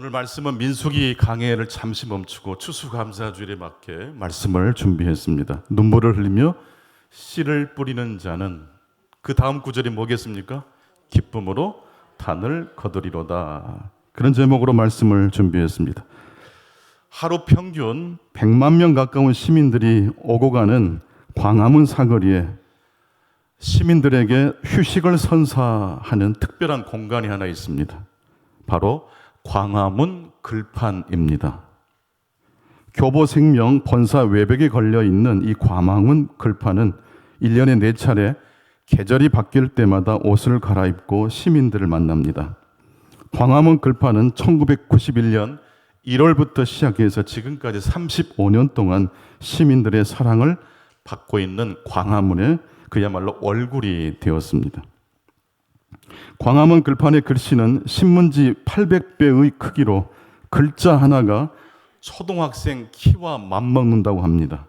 오늘 말씀은 민수기 강해를 잠시 멈추고 추수감사주일에 맞게 말씀을 준비했습니다. 눈물을 흘리며 씨를 뿌리는 자는 그 다음 구절이 뭐겠습니까? 기쁨으로 단을 거두리로다. 그런 제목으로 말씀을 준비했습니다. 하루 평균 100만 명 가까운 시민들이 오고 가는 광화문 사거리에 시민들에게 휴식을 선사하는 특별한 공간이 하나 있습니다. 바로 광화문 글판입니다. 교보생명 본사 외벽에 걸려 있는 이 광화문 글판은 1년에 4차례 계절이 바뀔 때마다 옷을 갈아입고 시민들을 만납니다. 광화문 글판은 1991년 1월부터 시작해서 지금까지 35년 동안 시민들의 사랑을 받고 있는 광화문의 그야말로 얼굴이 되었습니다. 광화문 글판의 글씨는 신문지 800배의 크기로 글자 하나가 초등학생 키와 맞먹는다고 합니다.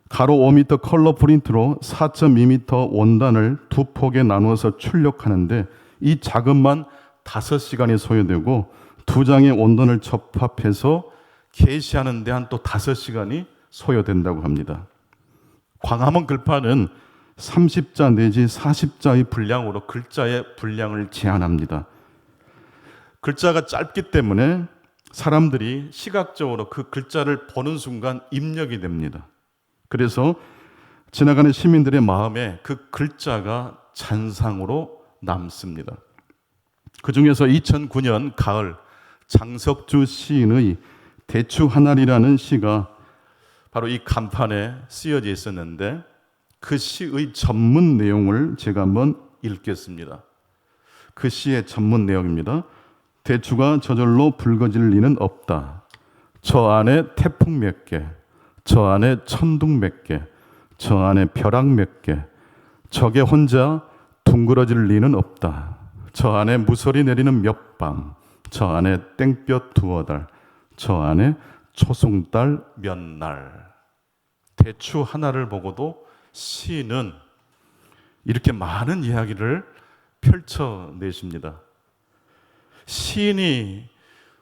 가로 5m 컬러 프린트로 4.2m 원단을 두 폭에 나누어서 출력하는데 이 작업만 5시간이 소요되고 두 장의 원단을 접합해서 게시하는 데 한 또 5시간이 소요된다고 합니다. 광화문 글판은 30자 내지 40자의 분량으로 글자의 분량을 제한합니다. 글자가 짧기 때문에 사람들이 시각적으로 그 글자를 보는 순간 입력이 됩니다. 그래서 지나가는 시민들의 마음에 그 글자가 잔상으로 남습니다. 그 중에서 2009년 가을 장석주 시인의 대추 하나리라는 시가 바로 이 간판에 쓰여져 있었는데 그 시의 전문 내용을 제가 한번 읽겠습니다. 그 시의 전문 내용입니다. 대추가 저절로 붉어질 리는 없다. 저 안에 태풍 몇 개, 저 안에 천둥 몇 개, 저 안에 벼락 몇 개, 저게 혼자 둥그러질 리는 없다. 저 안에 무설이 내리는 몇 밤, 저 안에 땡볕 두어 달, 저 안에 초승달 몇 날. 대추 하나를 보고도 시인은 이렇게 많은 이야기를 펼쳐내십니다. 시인이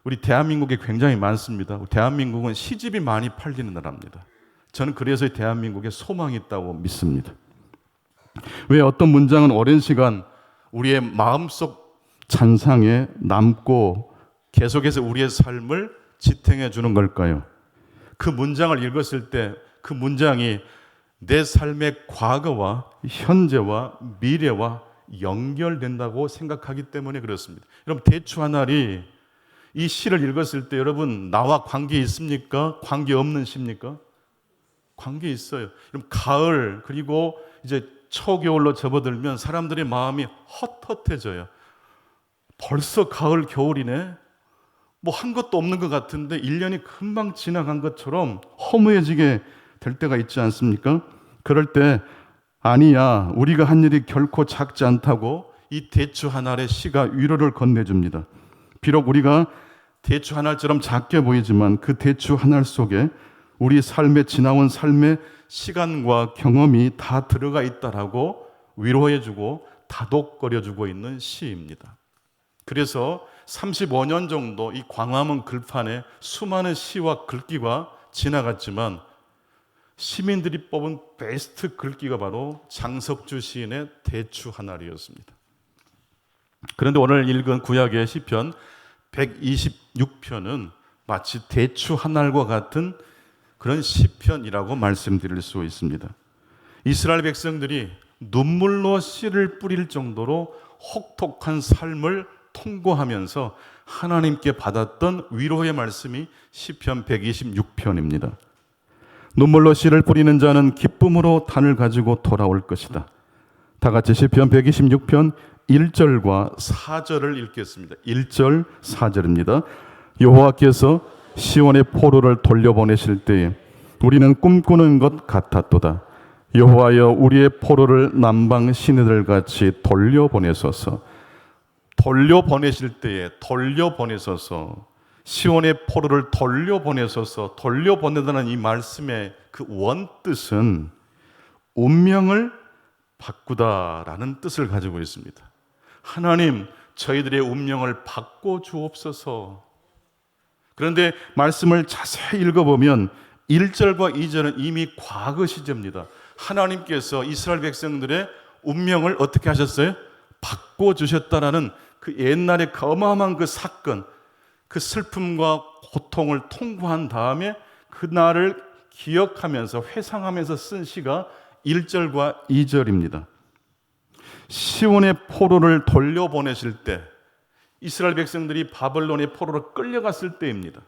우리 대한민국에 굉장히 많습니다. 대한민국은 시집이 많이 팔리는 나라입니다. 저는 그래서 대한민국에 소망이 있다고 믿습니다. 왜 어떤 문장은 오랜 시간 우리의 마음속 잔상에 남고 계속해서 우리의 삶을 지탱해 주는 걸까요? 그 문장을 읽었을 때 그 문장이 내 삶의 과거와 현재와 미래와 연결된다고 생각하기 때문에 그렇습니다. 여러분, 대추 하나리 이 시를 읽었을 때 여러분 나와 관계 있습니까? 관계 없는 시입니까? 관계 있어요. 여러분, 가을 그리고 이제 초겨울로 접어들면 사람들의 마음이 헛헛해져요. 벌써 가을 겨울이네. 뭐 한 것도 없는 것 같은데 1년이 금방 지나간 것처럼 허무해지게 될 때가 있지 않습니까? 그럴 때 아니야, 우리가 한 일이 결코 작지 않다고 이 대추 한 알의 시가 위로를 건네줍니다. 비록 우리가 대추 한 알처럼 작게 보이지만 그 대추 한 알 속에 우리 삶에 지나온 삶의 시간과 경험이 다 들어가 있다라고 위로해주고 다독거려주고 있는 시입니다. 그래서 35년 정도 이 광화문 글판에 수많은 시와 글귀가 지나갔지만 시민들이 뽑은 베스트 글귀가 바로 장석주 시인의 대추 하나리였습니다. 그런데 오늘 읽은 구약의 시편 126편은 마치 대추 하나과 같은 그런 시편이라고 말씀드릴 수 있습니다. 이스라엘 백성들이 눈물로 씨를 뿌릴 정도로 혹독한 삶을 통과하면서 하나님께 받았던 위로의 말씀이 시편 126편입니다. 눈물로 씨를 뿌리는 자는 기쁨으로 단을 가지고 돌아올 것이다. 다 같이 시편 126편 1절과 4절을 읽겠습니다. 1절 4절입니다. 여호와께서 시온의 포로를 돌려보내실 때에 우리는 꿈꾸는 것 같았도다. 여호와여, 우리의 포로를 남방 시내들같이 돌려보내소서. 돌려보내실 때에 돌려보내소서. 시온의 포로를 돌려보내소서. 돌려보내다는 이 말씀의 그 원뜻은 운명을 바꾸다라는 뜻을 가지고 있습니다. 하나님, 저희들의 운명을 바꿔 주옵소서. 그런데 말씀을 자세히 읽어보면 1절과 2절은 이미 과거 시제입니다. 하나님께서 이스라엘 백성들의 운명을 어떻게 하셨어요? 바꿔주셨다라는 그 옛날에 그 어마어마한 그 사건, 그 슬픔과 고통을 통과한 다음에 그날을 기억하면서 회상하면서 쓴 시가 1절과 2절입니다. 시온의 포로를 돌려보내실 때 이스라엘 백성들이 바벨론의 포로로 끌려갔을 때입니다.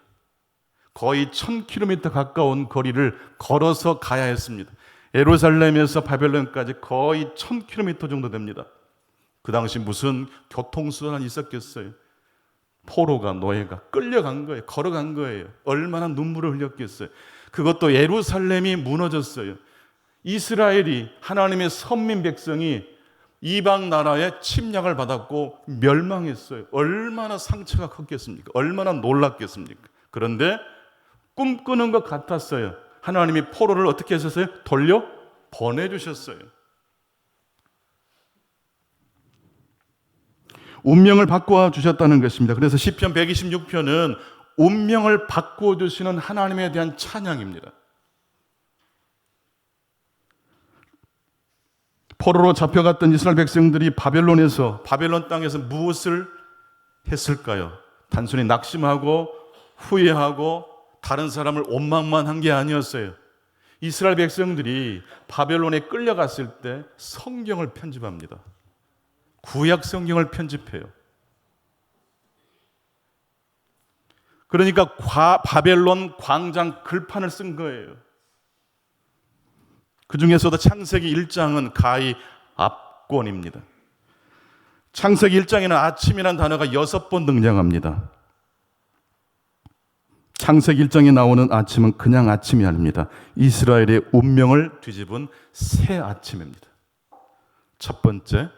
거의 1000km 가까운 거리를 걸어서 가야 했습니다. 예루살렘에서 바벨론까지 거의 1000km 정도 됩니다. 그 당시 무슨 교통수단이 있었겠어요? 포로가, 노예가 끌려간 거예요. 걸어간 거예요. 얼마나 눈물을 흘렸겠어요. 그것도 예루살렘이 무너졌어요. 이스라엘이, 하나님의 선민 백성이 이방 나라의 침략을 받았고 멸망했어요. 얼마나 상처가 컸겠습니까? 얼마나 놀랐겠습니까? 그런데 꿈꾸는 것 같았어요. 하나님이 포로를 어떻게 하셨어요? 돌려 보내주셨어요. 운명을 바꿔 주셨다는 것입니다. 그래서 시편 126편은 운명을 바꿔 주시는 하나님에 대한 찬양입니다. 포로로 잡혀갔던 이스라엘 백성들이 바벨론 땅에서 무엇을 했을까요? 단순히 낙심하고 후회하고 다른 사람을 원망만 한 게 아니었어요. 이스라엘 백성들이 바벨론에 끌려갔을 때 성경을 편집합니다. 구약 성경을 편집해요. 그러니까 바벨론 광장 글판을 쓴 거예요. 그 중에서도 창세기 1장은 가히 압권입니다. 창세기 1장에는 아침이라는 단어가 6번 등장합니다. 창세기 1장에 나오는 아침은 그냥 아침이 아닙니다. 이스라엘의 운명을 뒤집은 새 아침입니다. 첫 번째,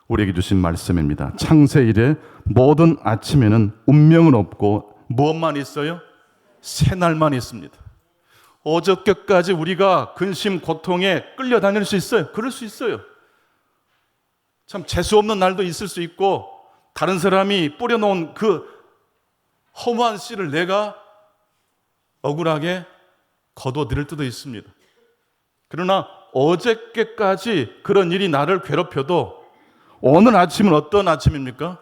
우리에게 주신 말씀입니다. 창세 이래 모든 아침에는 운명은 없고 무엇만 있어요? 새날만 있습니다. 어저께까지 우리가 근심, 고통에 끌려다닐 수 있어요. 그럴 수 있어요. 참 재수없는 날도 있을 수 있고 다른 사람이 뿌려놓은 그 허무한 씨를 내가 억울하게 거둬들일 때도 있습니다. 그러나 어저께까지 그런 일이 나를 괴롭혀도 오늘 아침은 어떤 아침입니까?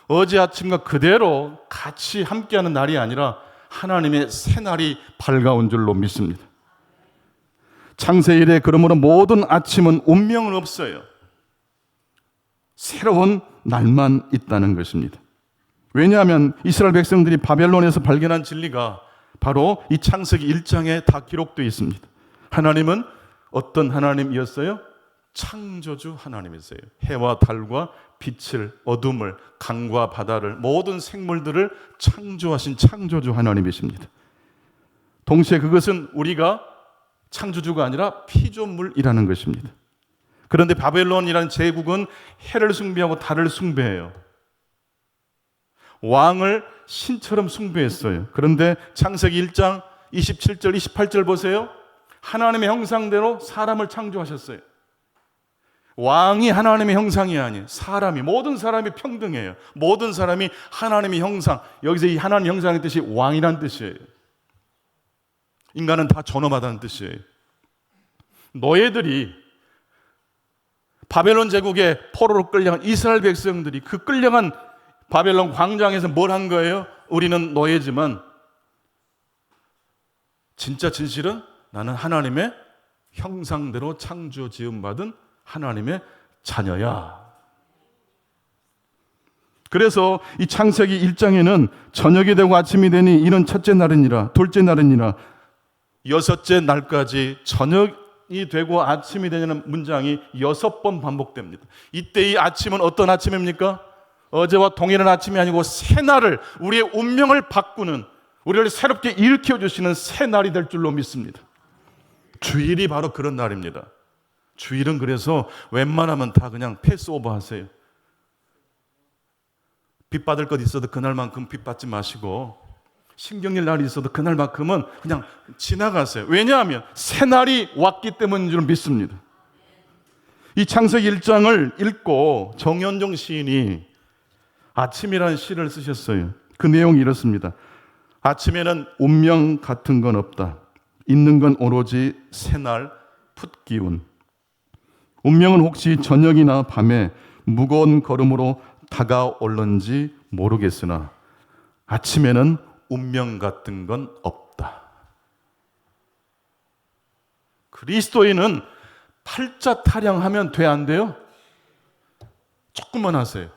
어제 아침과 그대로 같이 함께하는 날이 아니라 하나님의 새날이 밝아온 줄로 믿습니다. 창세 이래 그러므로 모든 아침은 운명은 없어요. 새로운 날만 있다는 것입니다. 왜냐하면 이스라엘 백성들이 바벨론에서 발견한 진리가 바로 이 창세기 1장에 다 기록되어 있습니다. 하나님은 어떤 하나님이었어요? 창조주 하나님이세요. 해와 달과 빛을, 어둠을, 강과 바다를, 모든 생물들을 창조하신 창조주 하나님이십니다. 동시에 그것은 우리가 창조주가 아니라 피조물이라는 것입니다. 그런데 바벨론이라는 제국은 해를 숭배하고 달을 숭배해요. 왕을 신처럼 숭배했어요. 그런데 창세기 1장 27절, 28절 보세요. 하나님의 형상대로 사람을 창조하셨어요. 왕이 하나님의 형상이 아니에요. 사람이, 모든 사람이 평등해요. 모든 사람이 하나님의 형상, 여기서 이 하나님 형상의 뜻이 왕이란 뜻이에요. 인간은 다 존엄하다는 뜻이에요. 너희들이 바벨론 제국의 포로로 끌려간 이스라엘 백성들이 그 끌려간 바벨론 광장에서 뭘 한 거예요? 우리는 노예지만 진짜 진실은 나는 하나님의 형상대로 창조 지음받은 하나님의 자녀야. 그래서 이 창세기 1장에는 저녁이 되고 아침이 되니 이는 첫째 날이니라, 둘째 날이니라, 여섯째 날까지 저녁이 되고 아침이 되는 문장이 6번 반복됩니다. 이때 이 아침은 어떤 아침입니까? 어제와 동일한 아침이 아니고 새날을, 우리의 운명을 바꾸는, 우리를 새롭게 일으켜 주시는 새날이 될 줄로 믿습니다. 주일이 바로 그런 날입니다. 주일은 그래서 웬만하면 다 그냥 패스오버 하세요. 빚 받을 것 있어도 그날만큼 빚 받지 마시고, 신경일 날이 있어도 그날만큼은 그냥 지나가세요. 왜냐하면 새날이 왔기 때문인 줄 믿습니다. 이 창세기 1장을 읽고 정현종 시인이 아침이라는 시를 쓰셨어요. 그 내용이 이렇습니다. 아침에는 운명 같은 건 없다. 있는 건 오로지 새날 풋기운. 운명은 혹시 저녁이나 밤에 무거운 걸음으로 다가올런지 모르겠으나 아침에는 운명 같은 건 없다. 그리스도인은 팔자 타령하면 돼, 안 돼요? 조금만 하세요.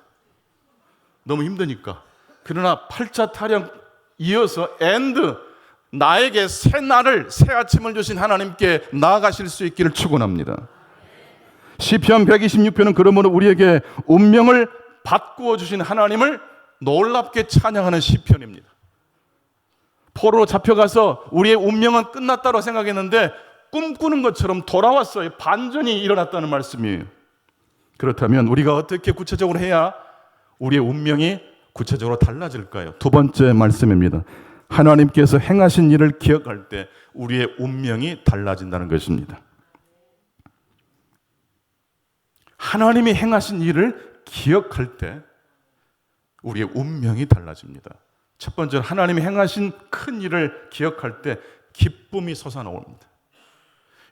너무 힘드니까. 그러나 팔자 타령 이어서 나에게 새 날을, 새 아침을 주신 하나님께 나아가실 수 있기를 축원합니다. 시편 126편은 그러므로 우리에게 운명을 바꾸어 주신 하나님을 놀랍게 찬양하는 시편입니다. 포로로 잡혀가서 우리의 운명은 끝났다고 생각했는데 꿈꾸는 것처럼 돌아왔어요. 반전이 일어났다는 말씀이에요. 그렇다면 우리가 어떻게 구체적으로 해야 우리의 운명이 구체적으로 달라질까요? 두 번째 말씀입니다. 하나님께서 행하신 일을 기억할 때 우리의 운명이 달라진다는 것입니다. 하나님이 행하신 일을 기억할 때 우리의 운명이 달라집니다. 첫 번째는 하나님이 행하신 큰 일을 기억할 때 기쁨이 솟아나옵니다.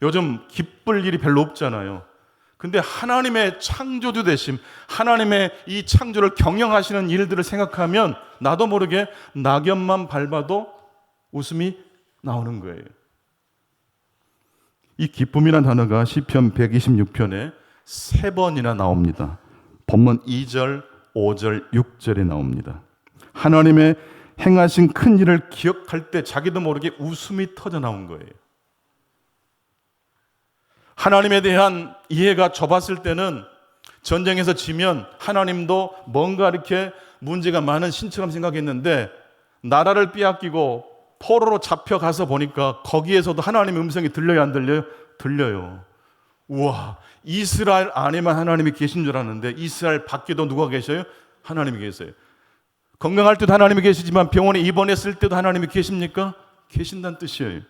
요즘 기쁠 일이 별로 없잖아요. 근데 하나님의 창조주 되심, 하나님의 이 창조를 경영하시는 일들을 생각하면 나도 모르게 낙엽만 밟아도 웃음이 나오는 거예요. 이 기쁨이라는 단어가 시편 126편에 3번이나 나옵니다. 본문 2절, 5절, 6절에 나옵니다. 하나님의 행하신 큰 일을 기억할 때 자기도 모르게 웃음이 터져 나온 거예요. 하나님에 대한 이해가 좁았을 때는 전쟁에서 지면 하나님도 뭔가 이렇게 문제가 많은 신처럼 생각했는데 나라를 빼앗기고 포로로 잡혀가서 보니까 거기에서도 하나님의 음성이 들려요, 안 들려요? 들려요. 우와, 이스라엘 안에만 하나님이 계신 줄 알았는데 이스라엘 밖에도 누가 계셔요? 하나님이 계세요. 건강할 때도 하나님이 계시지만 병원에 입원했을 때도 하나님이 계십니까? 계신다는 뜻이에요.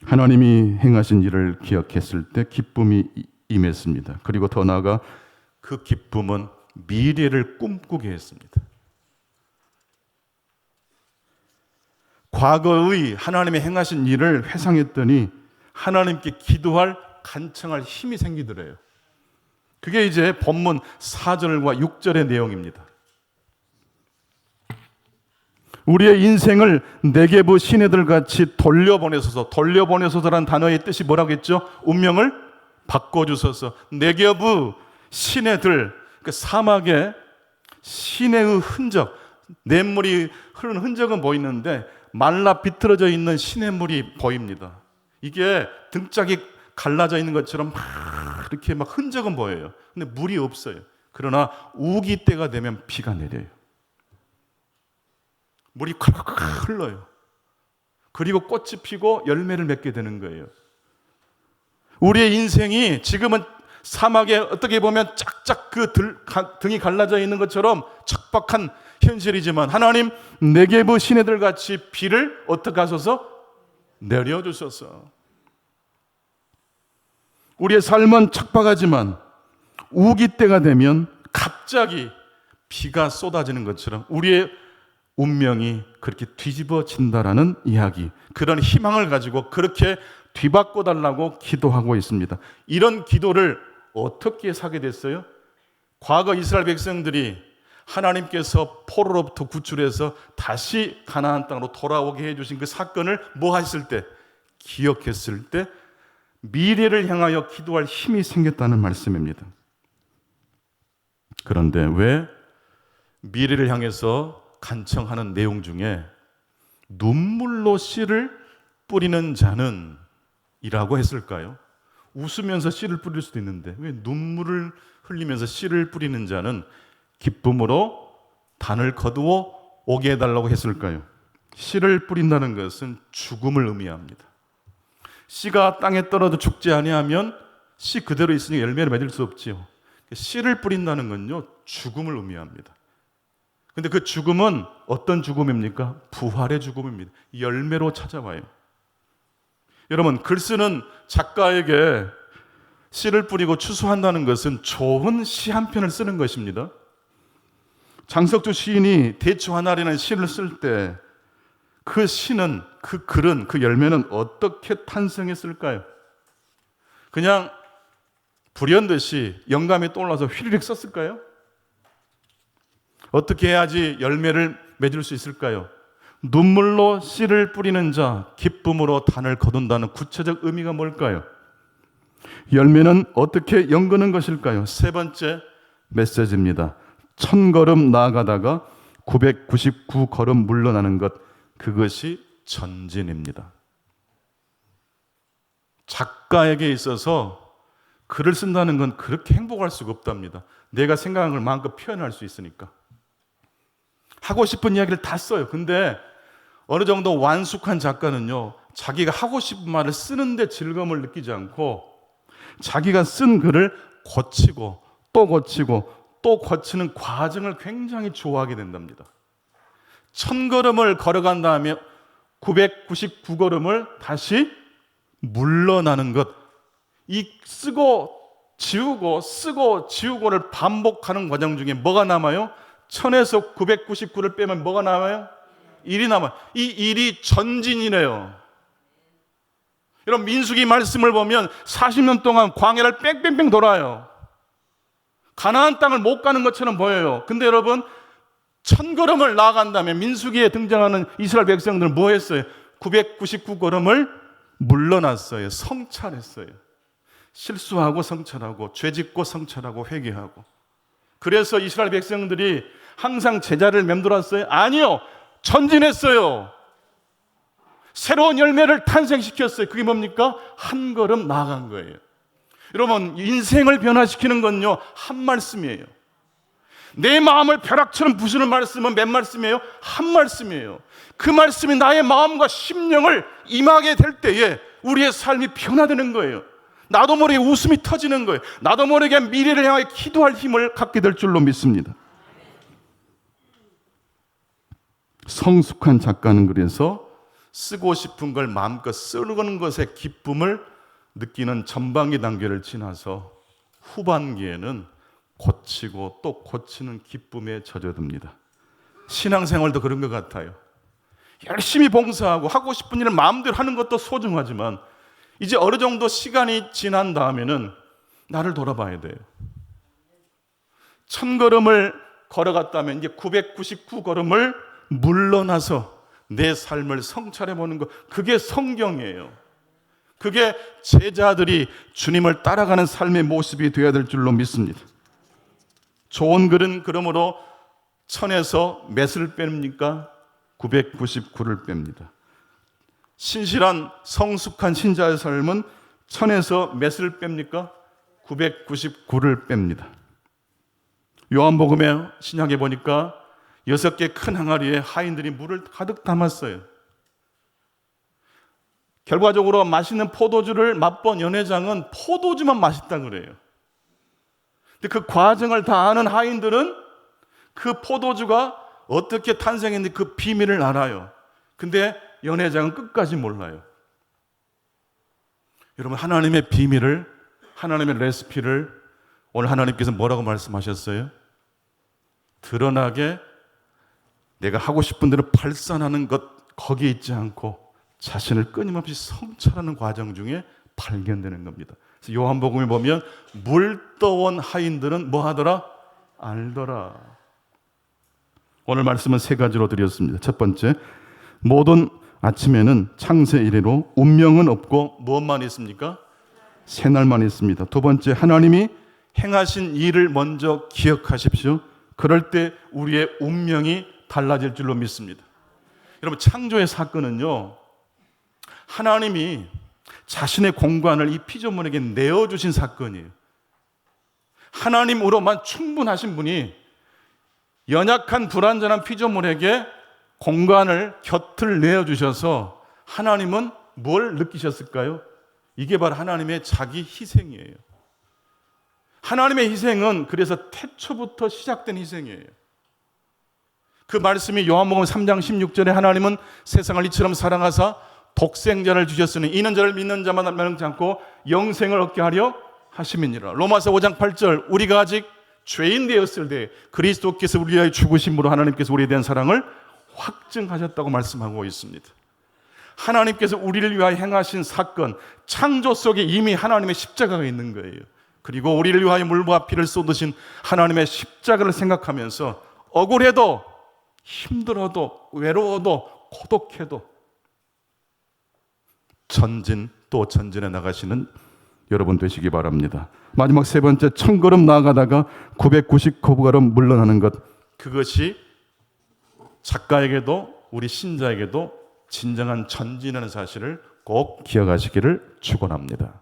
하나님이 행하신 일을 기억했을 때 기쁨이 임했습니다. 그리고 더 나아가 그 기쁨은 미래를 꿈꾸게 했습니다. 과거의 하나님의 행하신 일을 회상했더니 하나님께 기도할, 간청할 힘이 생기더래요. 그게 이제 본문 4절과 6절의 내용입니다. 우리의 인생을 네게부 시내들 같이 돌려보내소서라는 단어의 뜻이 뭐라고 했죠? 운명을 바꿔주소서. 네게부 시내들, 그 사막에 시내의 흔적, 냇물이 흐르는 흔적은 보이는데 말라 비틀어져 있는 시냇물이 보입니다. 이게 등짝이 갈라져 있는 것처럼 이렇게 흔적은 보여요. 근데 물이 없어요. 그러나 우기 때가 되면 비가 내려요. 물이 콸콸콸 흘러요. 그리고 꽃이 피고 열매를 맺게 되는 거예요. 우리의 인생이 지금은 사막에 어떻게 보면 짝짝 등이 갈라져 있는 것처럼 척박한 현실이지만 하나님 네게부 시내들 같이 비를 어떻게 하소서? 내려주소서. 우리의 삶은 척박하지만 우기 때가 되면 갑자기 비가 쏟아지는 것처럼 우리의 운명이 그렇게 뒤집어진다라는 이야기, 그런 희망을 가지고 그렇게 뒤바꿔 달라고 기도하고 있습니다. 이런 기도를 어떻게 사게 됐어요? 과거 이스라엘 백성들이 하나님께서 포로로부터 구출해서 다시 가나안 땅으로 돌아오게 해주신 그 사건을 뭐 했을 때? 기억했을 때 미래를 향하여 기도할 힘이 생겼다는 말씀입니다. 그런데 왜 미래를 향해서 간청하는 내용 중에 눈물로 씨를 뿌리는 자는 이라고 했을까요? 웃으면서 씨를 뿌릴 수도 있는데 왜 눈물을 흘리면서 씨를 뿌리는 자는 기쁨으로 단을 거두어 오게 해달라고 했을까요? 씨를 뿌린다는 것은 죽음을 의미합니다. 씨가 땅에 떨어져 죽지 아니하면 씨 그대로 있으니 열매를 맺을 수 없지요. 씨를 뿌린다는 건요, 죽음을 의미합니다. 근데 그 죽음은 어떤 죽음입니까? 부활의 죽음입니다. 열매로 찾아와요. 여러분, 글 쓰는 작가에게 씨를 뿌리고 추수한다는 것은 좋은 시 한 편을 쓰는 것입니다. 장석주 시인이 대추하나리라는 시를 쓸 때 그 시는, 그 글은, 그 열매는 어떻게 탄생했을까요? 그냥 불현듯이 영감이 떠올라서 휘리릭 썼을까요? 어떻게 해야지 열매를 맺을 수 있을까요? 눈물로 씨를 뿌리는 자, 기쁨으로 단을 거둔다는 구체적 의미가 뭘까요? 열매는 어떻게 연거는 것일까요? 세 번째 메시지입니다. 1000걸음 나아가다가 999걸음 물러나는 것, 그것이 전진입니다. 작가에게 있어서 글을 쓴다는 건 그렇게 행복할 수가 없답니다. 내가 생각한 걸 마음껏 표현할 수 있으니까. 하고 싶은 이야기를 다 써요. 근데 어느 정도 완숙한 작가는요, 자기가 하고 싶은 말을 쓰는데 즐거움을 느끼지 않고 자기가 쓴 글을 고치고 또 고치고 또 고치는 과정을 굉장히 좋아하게 된답니다. 1000걸음을 걸어간 다음에 999걸음을 다시 물러나는 것, 이 쓰고 지우고 쓰고 지우고를 반복하는 과정 중에 뭐가 남아요? 1000에서 999를 빼면 뭐가 남아요? 1이 남아요. 이 1이 전진이래요. 여러분, 민수기 말씀을 보면 40년 동안 광야를 뺑뺑뺑 돌아요. 가나안 땅을 못 가는 것처럼 보여요. 근데 여러분, 1000걸음을 나아간 다음에 민수기에 등장하는 이스라엘 백성들은 뭐 했어요? 999걸음을 물러났어요. 성찰했어요. 실수하고 성찰하고, 죄짓고 성찰하고, 회개하고. 그래서 이스라엘 백성들이 항상 제자를 맴돌았어요? 아니요, 전진했어요. 새로운 열매를 탄생시켰어요. 그게 뭡니까? 한 걸음 나아간 거예요. 여러분, 인생을 변화시키는 건요, 한 말씀이에요. 내 마음을 벼락처럼 부수는 말씀은 몇 말씀이에요? 한 말씀이에요. 그 말씀이 나의 마음과 심령을 임하게 될 때에 우리의 삶이 변화되는 거예요. 나도 모르게 웃음이 터지는 거예요. 나도 모르게 미래를 향해 기도할 힘을 갖게 될 줄로 믿습니다. 성숙한 작가는 그래서 쓰고 싶은 걸 마음껏 쓰는 것의 기쁨을 느끼는 전반기 단계를 지나서 후반기에는 고치고 또 고치는 기쁨에 젖어듭니다. 신앙생활도 그런 것 같아요. 열심히 봉사하고 하고 싶은 일을 마음대로 하는 것도 소중하지만 이제 어느 정도 시간이 지난 다음에는 나를 돌아봐야 돼요. 1000걸음을 걸어갔다면 이제 999걸음을 물러나서 내 삶을 성찰해 보는 것, 그게 성경이에요. 그게 제자들이 주님을 따라가는 삶의 모습이 되어야 될 줄로 믿습니다. 좋은 글은 그러므로 1000에서 몇을 뺍니까? 999를 뺍니다. 신실한 성숙한 신자의 삶은 1000에서 몇을 뺍니까? 999를 뺍니다. 요한복음에 신약에 보니까 6개 큰 항아리에 하인들이 물을 가득 담았어요. 결과적으로 맛있는 포도주를 맛본 연회장은 포도주만 맛있다 그래요. 근데 그 과정을 다 아는 하인들은 그 포도주가 어떻게 탄생했는지 그 비밀을 알아요. 근데 연회장은 끝까지 몰라요. 여러분, 하나님의 비밀을, 하나님의 레시피를 오늘 하나님께서 뭐라고 말씀하셨어요? 드러나게 내가 하고 싶은 대로 발산하는 것, 거기에 있지 않고 자신을 끊임없이 성찰하는 과정 중에 발견되는 겁니다. 그래서 요한복음에 보면 물떠온 하인들은 뭐 하더라? 알더라. 오늘 말씀은 세 가지로 드렸습니다. 첫 번째, 모든 아침에는 창세 이래로 운명은 없고 무엇만 있습니까? 새날만 있습니다. 두 번째, 하나님이 행하신 일을 먼저 기억하십시오. 그럴 때 우리의 운명이 달라질 줄로 믿습니다. 여러분, 창조의 사건은요, 하나님이 자신의 공간을 이 피조물에게 내어주신 사건이에요. 하나님으로만 충분하신 분이 연약한 불완전한 피조물에게 공간을, 곁을 내어주셔서 하나님은 뭘 느끼셨을까요? 이게 바로 하나님의 자기 희생이에요. 하나님의 희생은 그래서 태초부터 시작된 희생이에요. 그 말씀이 요한복음 3장 16절에 하나님은 세상을 이처럼 사랑하사 독생자를 주셨으니 이는 저를 믿는 자마다 멸망치 않고 영생을 얻게 하려 하심이니라. 로마서 5장 8절, 우리가 아직 죄인 되었을 때 그리스도께서 우리 위하여 죽으심으로 하나님께서 우리에 대한 사랑을 확증하셨다고 말씀하고 있습니다. 하나님께서 우리를 위하여 행하신 사건, 창조 속에 이미 하나님의 십자가가 있는 거예요. 그리고 우리를 위하여 물과 피를 쏟으신 하나님의 십자가를 생각하면서 억울해도 힘들어도 외로워도 고독해도 전진 또 전진해 나가시는 여러분 되시기 바랍니다. 마지막 세 번째, 1000걸음 나아가다가 999걸음 물러나는 것. 그것이 작가에게도 우리 신자에게도 진정한 전진하는 사실을 꼭 기억하시기를 축원합니다.